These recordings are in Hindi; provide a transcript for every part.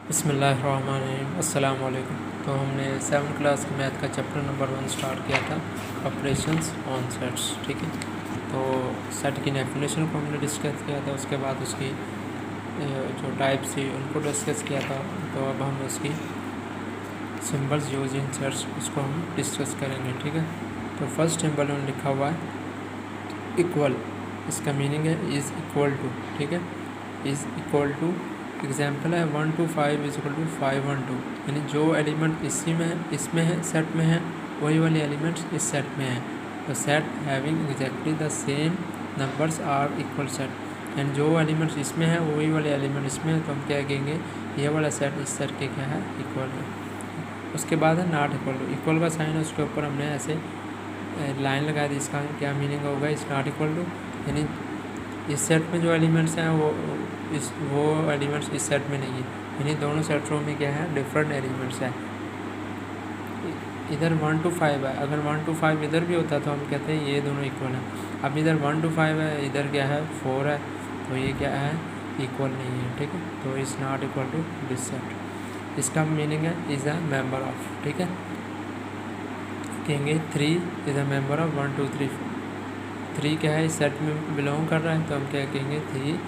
बिस्मिल्लाहिर्रहमानिर्रहीम अस्सलाम वालेकुम। तो हमने 7th क्लास के मैथ का चैप्टर नंबर 1 स्टार्ट किया था, ऑपरेशंस ऑन सेट्स। ठीक है, तो सेट की डेफिनेशन को हमने डिस्कस किया था, उसके बाद उसकी जो टाइप्स थी उनको डिस्कस किया था। तो अब हम उसकी सिंबल्स यूज इन सेट्स उसको हम डिस्कस करेंगे। ठीक है, तो फर्स्ट सिंबल में लिखा हुआ है इक्वल। इसका मीनिंग है इज़ इक्वल टू। ठीक है, इज़ इक्वल टू एग्जाम्पल है 1 to 5 इज इक्वल टू 5 1 2, यानी जो एलिमेंट इसमें है सेट में है वही वाले एलिमेंट्स इस सेट में है। तो set having exactly the same numbers are equal set, and जो एलिमेंट्स इसमें है वही वाले एलिमेंट इसमें है, तो हम क्या कहेंगे ये वाला सेट इस सेट के क्या है इक्वल है। उसके बाद है नॉट इक्वल टू। इक्वल का साइन है उसके ऊपर हमने ऐसे लाइन लगा दी। इसका क्या मीनिंग होगा इस नॉट इक्वल टू, यानी इस सेट में जो एलिमेंट्स हैं वो एलिमेंट्स इस सेट में नहीं है, यानी दोनों सेटों में क्या है डिफरेंट एलिमेंट्स है। इधर 1 to 5 है, अगर 1 to 5 इधर भी होता तो हम कहते हैं ये दोनों इक्वल है। अब इधर 1 to 5 है, इधर क्या है 4 है, तो ये क्या है इक्वल नहीं है। ठीक है, तो is not equal to this set. इसका मीनिंग है इज़ अ मेंबर ऑफ। ठीक है, कहेंगे 3 इज़ अ मेंबर ऑफ 1 2 3 4। 3 क्या है इस सेट में बिलोंग कर रहा है, तो हम क्या कहेंगे 3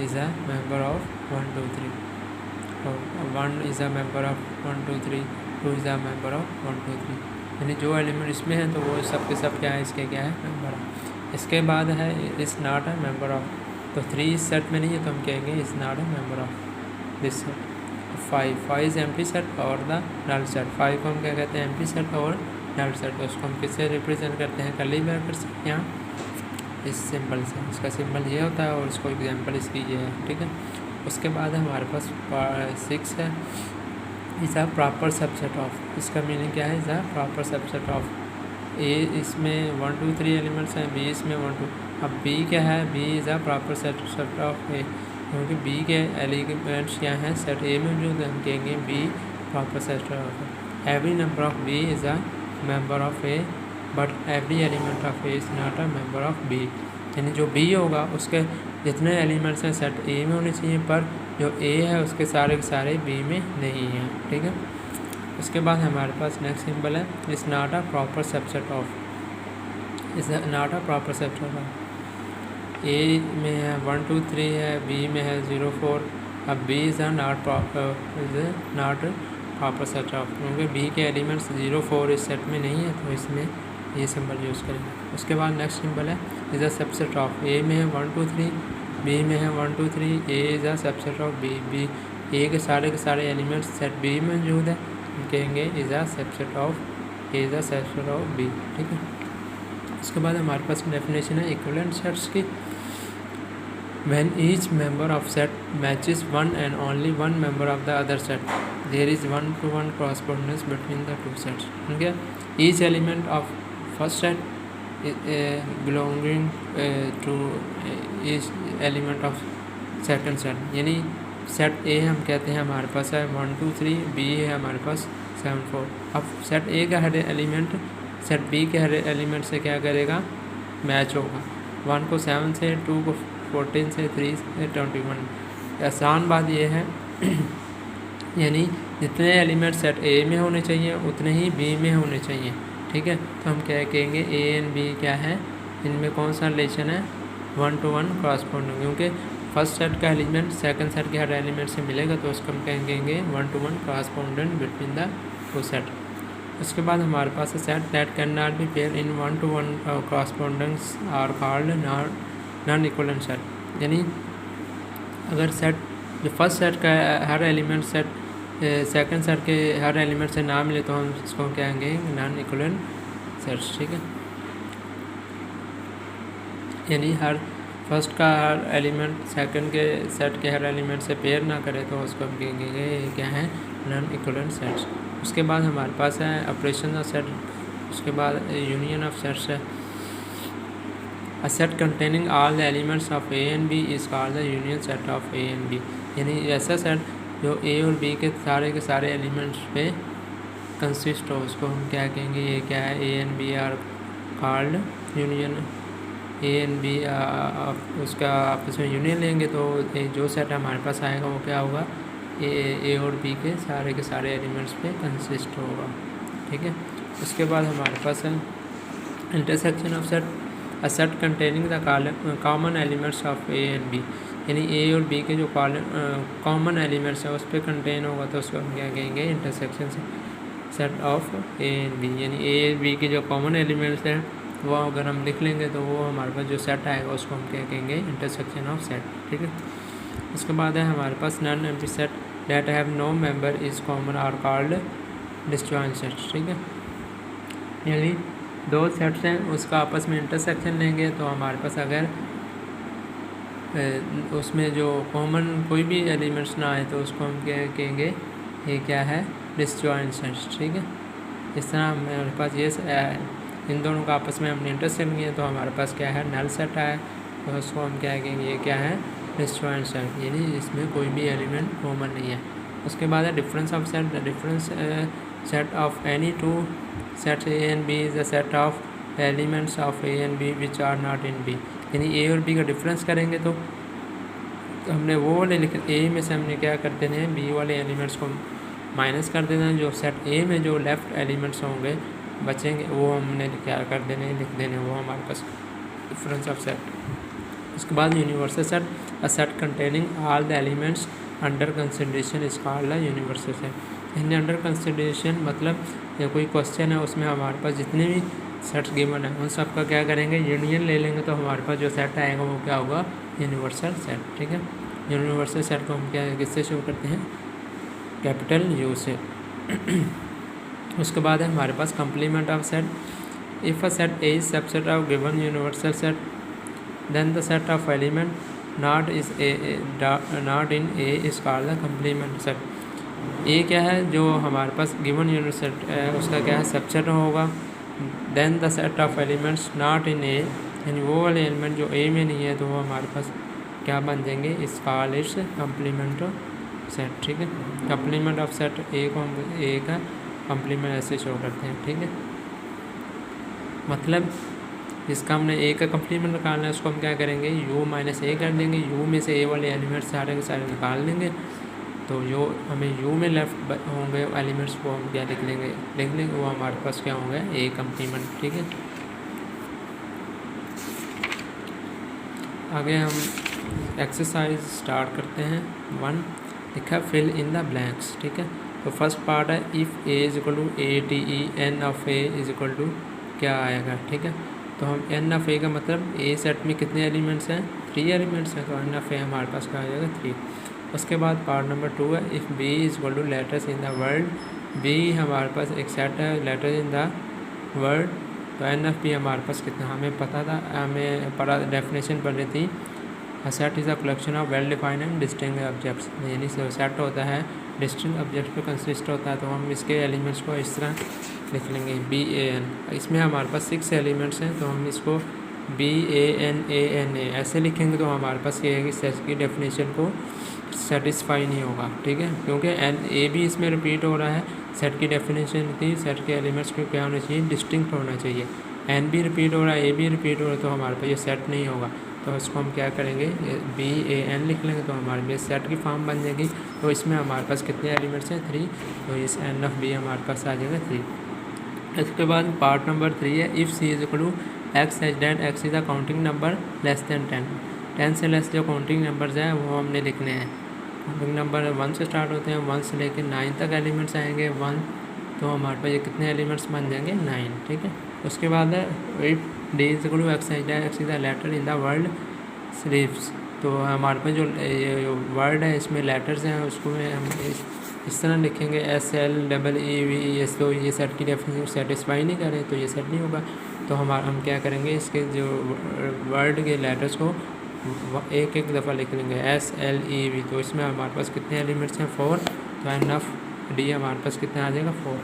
इज़ अ मेंबर ऑफ 1 2 3, और 1 is a member of 1 2 3, 2 is a member of 1 2 3, यानी जो एलिमेंट इसमें है तो वो सब के सब क्या है इसके क्या है मेंबर ऑफ। इसके बाद है is not a member of, तो 3 इस सेट में नहीं है तो हम कहेंगे is not a member of this set. 5 is empty set और द नल सेट। 5 को हम क्या कहते हैं एम्प्टी सेट और नल सेट, तो उसको हम किससे रिप्रेजेंट करते हैं कर्ली ब्रैकेट्स से, यहाँ इस सिंबल से। इसका सिंबल ये होता है और इसको एग्जांपल इसकी ये है। ठीक है, उसके बाद हमारे पास 6 है is a proper subset of. इसका मीनिंग क्या है is a proper subset of. A इसमें 1 2 3 एलिमेंट्स हैं, बी इसमें 1 2। अब बी क्या है, B is a proper subset of A, क्योंकि बी के एलिमेंट्स क्या हैं सेट ए में मौजूद है, हम कहेंगे B proper subset of. Every number of B is a member of A but every element of A is not a member of B, यानी जो बी होगा उसके जितने एलिमेंट्स हैं सेट ए में होने चाहिए, पर जो ए है उसके सारे के सारे बी में नहीं हैं। ठीक है, उसके बाद हमारे पास नेक्स्ट सिंबल है is not a proper subset of. Is not a proper subset of. A में है 1 2 3 है, बी में है 0 4। अब B is not proper set of, क्योंकि बी के एलिमेंट्स 0 4 इस सेट में नहीं है, तो इसमें ये सिंबल यूज़ करेंगे। उसके बाद नेक्स्ट सिंबल है is a subset of. A में है 1 2 3, बी में है 1 2 3, A is a subset of B. B A के सारे एलिमेंट्स सेट बी में मौजूद है, हम कहेंगे is a subset of A is a subset of B. ठीक है, उसके बाद हमारे पास डेफिनेशन है इक्विवेलेंट सेट्स की। When each member of set matches one and only one member of the other set, there is one-to-one correspondence between the two sets. Okay? Each element of first set belonging to each element of second set. यानी सेट ए हम कहते हैं हमारे पास है 1 2 3, बी है हमारे पास 7 4। अब सेट ए का हर एलिमेंट सेट बी के हर एलिमेंट से क्या करेगा मैच होगा। 1 को 7 से, 2 को 14 से, 3 से 21। आसान बात यह है यानी जितने एलिमेंट सेट ए में होने चाहिए उतने ही बी में होने चाहिए। ठीक है, तो हम क्या कहेंगे ए एंड बी क्या है, इनमें कौन सा रिलेशन है 1-to-1 कॉरस्पॉन्डिंग, क्योंकि फर्स्ट सेट का एलिमेंट सेकंड सेट के हर एलिमेंट से मिलेगा, तो उसको हम कहेंगे 1-to-1 correspondent between the two set. उसके बाद हमारे पास set that can not be pair in 1-to-1 correspondence are called non equivalent set. यानी अगर सेट जो फर्स्ट सेट का हर एलिमेंट सेट सेकंड सेट के हर एलिमेंट से ना मिले तो हम इसको कहेंगे नॉन इक्विवेलेंट सेट्स। ठीक है, यानी हर फर्स्ट का हर एलिमेंट सेकंड के सेट के हर एलिमेंट से पेयर ना करे तो उसको हम कहेंगे क्या है नॉन इक्विवेलेंट सेट्स। उसके बाद हमारे पास है ऑपरेशन ऑफ सेट। उसके बाद यूनियन ऑफ सेट्स है। A set containing all the elements of A and B is called the union set of A and B। यानी ऐसा सेट जो A और B के सारे एलिमेंट्स पे कंसिस्ट हो उसको हम क्या कहेंगे, ये क्या है A and B are called union. A and B उसका आपस में यूनियन लेंगे तो जो सेट हमारे पास आएगा वो क्या होगा ए और बी के सारे एलिमेंट्स पे कंसिस्ट होगा, ठीक है। उसके बाद हमारे पास है intersection of set, a set containing the common elements of A and B, यानी ए और बी के जो कॉमन एलिमेंट्स हैं उस पर कंटेन होगा तो उसको हम क्या कहेंगे, intersection set of A and B, यानी ए और बी के जो कॉमन एलिमेंट्स हैं वो अगर हम लिख लेंगे तो वो हमारे पास जो सेट आएगा उसको हम क्या कहेंगे, इंटरसेक्शन ऑफ सेट, ठीक है। उसके बाद है हमारे पास non empty set that have no member is common are called disjoint set, ठीक है। यानी दो सेट्स हैं उसका आपस में इंटरसेक्शन लेंगे तो हमारे पास अगर उसमें जो कॉमन कोई भी एलिमेंट्स ना आए तो उसको हम क्या कहेंगे, ये क्या है, डिसजॉइंट सेट, ठीक है। इस तरह हमारे पास ये इन दोनों का आपस में हमने इंटरसेक्शन किया तो हमारे पास क्या है, नल सेट आया तो उसको हम क्या कहेंगे, ये क्या है, डिसजॉइंट सेट, यानी इसमें कोई भी एलिमेंट कॉमन नहीं है। उसके बाद है difference of set, the difference set of any two sets A and B is the set of elements of A and B which are not in B, यानी ए और बी का डिफरेंस करेंगे तो हमने वो वाले ए में से हमने क्या कर देने हैं, बी वाले एलिमेंट्स को माइनस कर देना है, जो सेट ए में जो लेफ़्ट एलिमेंट्स होंगे बचेंगे वो हमने क्या कर देने, लिख देने, वो हमारे पास डिफरेंस ऑफ सेट। उसके बाद universal set, a set containing all the elements under consideration is called a universal set, यानी अंडर कंसिडरेशन मतलब या कोई क्वेश्चन है उसमें हमारे पास जितने भी सेट्स गिवन है उन सब का क्या करेंगे, यूनियन ले लेंगे तो हमारे पास जो सेट आएगा वो क्या होगा, यूनिवर्सल सेट, ठीक है। यूनिवर्सल सेट को हम क्या किससे शो करते हैं, कैपिटल यू से। उसके बाद है हमारे पास complement of set, if a set A is subset of given universal set then the set of element not in A is called the complement set. A क्या है, जो हमारे पास गिवन यूनिवर्सल सेट है उसका क्या है, सबसेट होगा, then the set of elements not in A, यानी वो वाले एलिमेंट जो ए में नहीं है तो वो हमारे पास क्या बन जाएंगे, इस कॉल्ड इट्स कंप्लीमेंट सेट, ठीक है। कंप्लीमेंट ऑफ सेट ए को हम ए का कंप्लीमेंट ऐसे शो करते हैं, ठीक है। मतलब जिसका हमने ए का कंप्लीमेंट निकालना है उसको हम क्या करेंगे, यू माइनस ए कर देंगे, यू में से ए वाले एलिमेंट्स सारे के सारे निकाल देंगे तो जो हमें यू में लेफ्ट होंगे एलिमेंट्स वो हम क्या लिख लेंगे वो हमारे पास क्या होंगे, ए कंप्लीमेंट, ठीक है। आगे हम एक्सरसाइज स्टार्ट करते हैं। 1 लिखा फिल इन द ब्लैंक्स, ठीक है। तो फर्स्ट पार्ट है if A is equal to A T E N of A is equal to क्या आएगा, ठीक है। तो हम एन ऑफ ए का मतलब ए सेट में कितने एलिमेंट्स हैं, 3 एलिमेंट्स हैं, तो एन ऑफ ए हमारे पास क्या आ जाएगा, 3। उसके बाद पार्ट नंबर 2 है if B is equal to letters in the world, B हमारे पास एक सेट है लेटर्स इन द वर्ल्ड, तो एन ऑफ बी हमारे पास कितना, हमें पता था, हमें पढ़ा डेफिनेशन पढ़ी थी, a set is a collection of well defined and distinct objects, यानी सेट होता है डिस्टिंक्ट ऑब्जेक्ट पे कंसिस्ट होता है, तो हम इसके एलिमेंट्स को इस तरह लिख लेंगे बी ए एन। इसमें हमारे पास 6 एलिमेंट्स हैं तो हम इसको बी ए एन ए ऐसे लिखेंगे तो हमारे पास ये है कि सेट की डेफिनेशन को सेटिस्फाई नहीं होगा, ठीक है, क्योंकि एन ए भी इसमें रिपीट हो रहा है। सेट की डेफिनेशन थी सेट के एलिमेंट्स को क्या होना चाहिए, डिस्टिंक्ट होना चाहिए। एन भी रिपीट हो रहा है, ए भी रिपीट हो रहा है, तो हमारे पास ये सेट नहीं होगा, तो इसको हम क्या करेंगे, बी ए एन लिख लेंगे तो हमारे पास सेट की फॉर्म बन जाएगी। तो इसमें हमारे पास कितने एलिमेंट्स हैं, 3, तो इस एन ऑफ बी हमारे पास आ जाएगा 3। इसके बाद पार्ट नंबर 3 है if C is equal to X H that X is a counting number less than 10 से लेस जो काउंटिंग नंबर्स हैं वो हमने लिखने हैं। काउंटिंग नंबर 1 से स्टार्ट होते हैं, 1 से लेकर 9 तक एलिमेंट्स आएंगे 1, तो हमारे पास ये कितने एलिमेंट्स बन जाएंगे, 9, ठीक है। उसके बाद है if D is equal to X H that X is a letter in the world सिर्फ्स, तो हमारे पास जो वर्ड है इसमें लेटर्स हैं उसको में हम इस तरह लिखेंगे SLEEVES, तो ये सेट की डेफिनेशन सेटिस्फाई नहीं करें तो ये सेट नहीं होगा। तो हम क्या करेंगे, इसके जो वर्ड के लेटर्स को एक एक दफ़ा लिख लेंगे SLEV, तो इसमें हमारे पास कितने एलिमेंट्स हैं, 4, तो एन ऑफ डी हमारे पास कितना आ जाएगा, 4।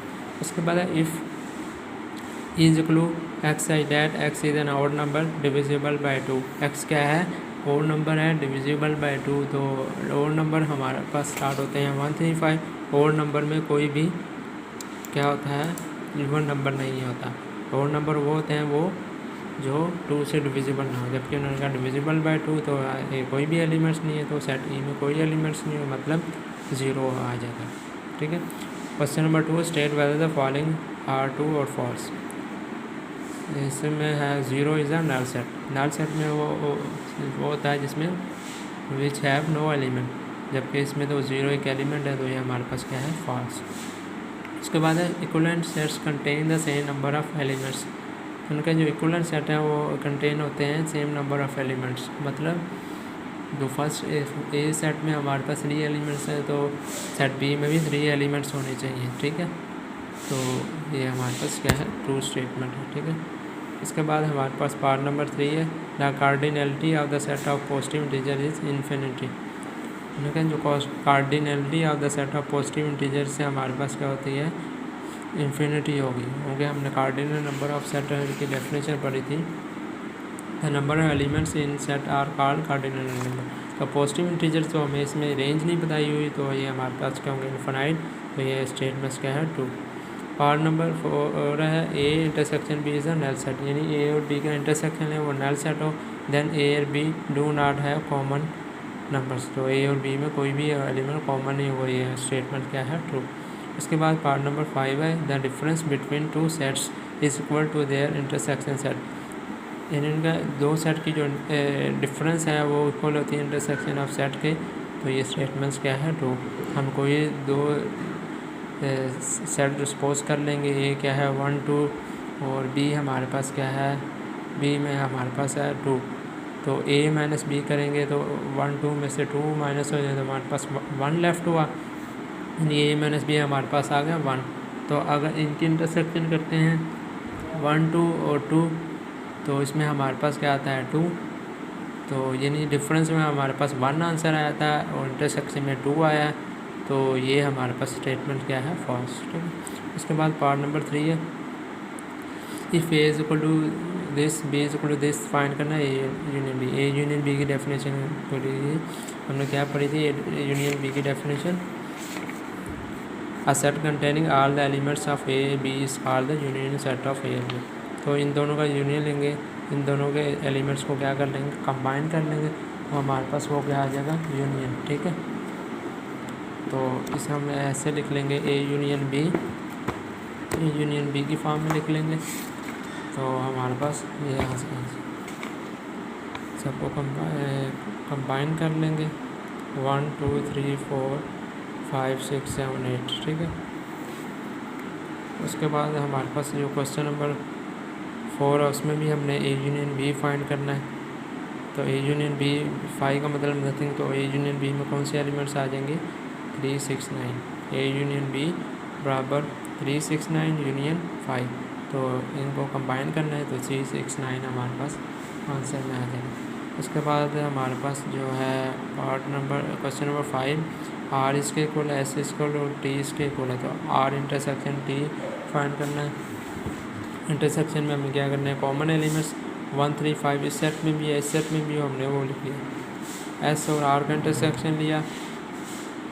उसके बाद है if is equal to X I that X is an odd number divisible by 2, X क्या है, ओड नंबर है, डिविजिबल बाई 2, तो ओड नंबर हमारे पास स्टार्ट होते हैं 1, 3, 5। ओड नंबर में कोई भी क्या होता है, इवन नंबर नहीं होता। ओड नंबर वो होते हैं वो जो 2 से डिविजिबल ना हो, जबकि उन्होंने कहा डिविजिबल बाई 2, तो ये कोई भी एलिमेंट्स नहीं है, तो सेट ई में कोई एलिमेंट्स नहीं है, मतलब ज़ीरो आ जाएगा, ठीक है। Question number 2, state whether the following are true और फॉल्स। इसमें है zero is a null set. Null set में वो होता है जिसमें विच हैव नो एलिमेंट, जबकि इसमें तो ज़ीरो एक एलिमेंट है, तो ये हमारे पास क्या है, फॉल्स। उसके बाद है equivalent sets contain the same number of elements. उनके जो इक्विवेलेंट सेट हैं वो कंटेन होते हैं सेम नंबर ऑफ़ एलिमेंट्स, मतलब जो फर्स्ट ए सेट में हमारे पास 3 एलिमेंट्स हैं, तो सेट बी में भी 3 एलिमेंट्स होने चाहिए, ठीक है। तो ये हमारे पास क्या है, ट्रू स्टेटमेंट है, ठीक है। इसके बाद हमारे पास पार्ट नंबर 3 है, the cardinality of the set of positive integer is infinity. लेकिन जो cardinality of the set of positive integer से हमारे पास क्या होती है, इन्फिनिटी होगी। क्योंकि हमने कार्डिनल नंबर ऑफ सेट की डेफिनेशन पढ़ी थी, the number of elements in set are called cardinal number. तो पॉजिटिव इंटीजर तो हमें इसमें रेंज नहीं बताई हुई, तो ये हमारे पास क्या होंगे, इनफाइनाइट। तो ये स्टेटमेंट्स क्या है, ट्रू। पार्ट नंबर 4 है, A intersection B is a null set, यानी ए और बी का इंटरसेक्शन है वो नल सेट हो, देन ए और B do not have common numbers. तो ए और बी में कोई भी एलिमेंट कॉमन नहीं हुआ, ये स्टेटमेंट क्या है, ट्रू। इसके बाद पार्ट नंबर 5 है, the difference between two sets is equal to their intersection set, यानी इनका दो सेट की जो डिफरेंस है वो इक्वल होती है इंटरसेक्शन ऑफ सेट के। तो ये स्टेटमेंट्स क्या है, ट्रू। हम कोई दो सेट सपोज कर लेंगे, ए क्या है 1 2 और बी हमारे पास क्या है, बी में हमारे पास है 2, तो ए माइनस बी करेंगे तो 1 2 में से 2 माइनस हो जाए तो हमारे पास 1 लेफ्ट हुआ, यानी ए माइनस बी हमारे पास आ गया 1। तो अगर इनकी इंटरसेक्शन करते हैं 1 2 और 2, तो इसमें हमारे पास क्या आता है 2, तो यानी डिफरेंस में हमारे पास 1 आंसर आया था और इंटरसेक्शन में 2 आया, तो ये हमारे पास स्टेटमेंट क्या है, फॉल्स, ठीक है। उसके बाद पार्ट नंबर 3 है, if A is equal to this B is equal to this find करना है A union B. A union B की डेफिनेशन पढ़ी थी हमने, क्या पढ़ी थी, ए यूनियन बी की definition, a set containing all the elements of A B is called the union set of A B. तो इन दोनों का यूनियन लेंगे, इन दोनों के एलिमेंट्स को क्या कर लेंगे, कंबाइन कर लेंगे, तो हमारे पास वो क्या आ जाएगा, यूनियन, ठीक है। तो इसे हम ऐसे लिख लेंगे, ए यूनियन बी की फॉर्म में लिख लेंगे। तो हमारे पास ये यहाँ से सबको कंबाइन कर लेंगे, 1 2 3 4 5 6 7 8, ठीक है। उसके बाद हमारे पास जो क्वेश्चन नंबर 4 है उसमें भी हमने ए यूनियन बी फाइंड करना है। तो ए यूनियन बी 5 का मतलब नथिंग, तो ए यूनियन बी में कौन से एलिमेंट्स आ जाएंगे, 3 6 9। ए यूनियन बी बराबर 3 6 9 यूनियन 5, तो इनको कंबाइन करना है, तो 3 6 9 हमारे पास आंसर में आ जाएगा। उसके बाद हमारे पास जो है part number question number 5, R इसके इक्वल है, एस इक्वल और टी इसके इक्वल है, तो आर इंटरसेक्शन टी फाइंड करना है। इंटरसेक्शन में हमें क्या करना है, कॉमन एलिमेंट्स 1 3 5 इस सेट में भी है, इस सेट में भी हमने वो लिख लिया, एस और आर का इंटरसेक्शन लिया,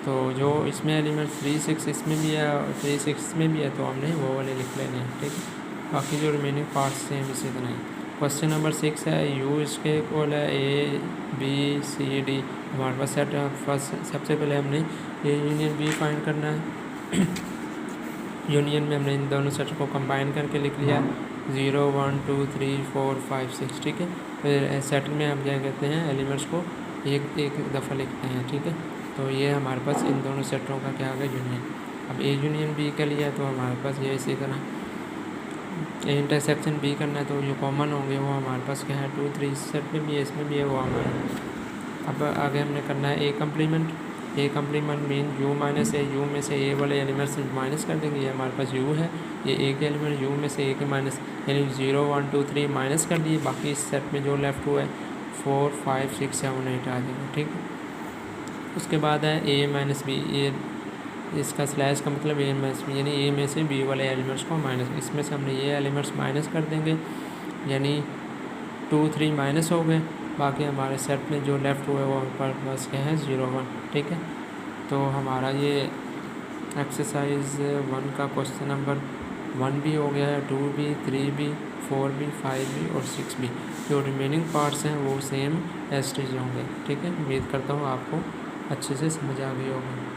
तो जो इसमें एलिमेंट 3 6 इसमें भी है और 3 6 में भी है, तो हमने वो वाले लिख लेने हैं, ठीक है। बाकी जो रिमेनिंग पार्ट्स सेम इसी तरह है। क्वेश्चन नंबर 6 है, यू इसके इक्वल है ए बी सी डी, हमारे पास सेट फर्स्ट सबसे पहले हमने ए यूनियन बी फाइंड करना है। यूनियन में हमने इन दोनों सेट को कंबाइन करके लिख लिया 0 1 2 3 4 5 6, ठीक है। फिर सेट में हम क्या कहते हैं, एलिमेंट्स को एक एक दफ़ा लिखते हैं, ठीक है। तो ये हमारे पास इन दोनों सेटों का क्या आ गया, यूनियन। अब ए यूनियन बी का लिया तो हमारे पास ये इसी तरह ए इंटरसेक्शन बी करना है, तो जो कॉमन होंगे वो हमारे पास क्या है 2 3 इस सेट में भी है, इसमें भी है, वो हमारे। अब आगे हमने करना है ए complement. A complement mean you minus A, you में से ए वाले एलिमेंट्स माइनस कर देंगे, ये हमारे पास यू है, ये ए के एलिमेंट यू में से ए के माइनस, यानी 0 1 2 3 माइनस कर दिए, बाकी इस सेट में जो लेफ्ट हुआ है 4 5 6 7 8 आ जाएगा, ठीक है। उसके बाद है ए माइनस बी, ए इसका स्लैश का मतलब ए माइनस बी, यानी ए में से बी वाले एलिमेंट्स को माइनस, इसमें से हमने ये एलिमेंट्स माइनस कर देंगे, यानी 2 3 माइनस हो गए, बाकी हमारे सेट में जो लेफ़्ट हुआ है वो हमारे पास क्या है 0 1, ठीक है। तो हमारा ये एक्सरसाइज 1 का क्वेश्चन नंबर 1 भी हो गया है, 2 भी 3 भी 4 भी 5 भी और 6 भी। जो रिमेनिंग पार्ट्स हैं वो सेम एज इट इज़ होंगे, ठीक है। उम्मीद करता हूँ आपको अच्छे से समझ आ गई होगी।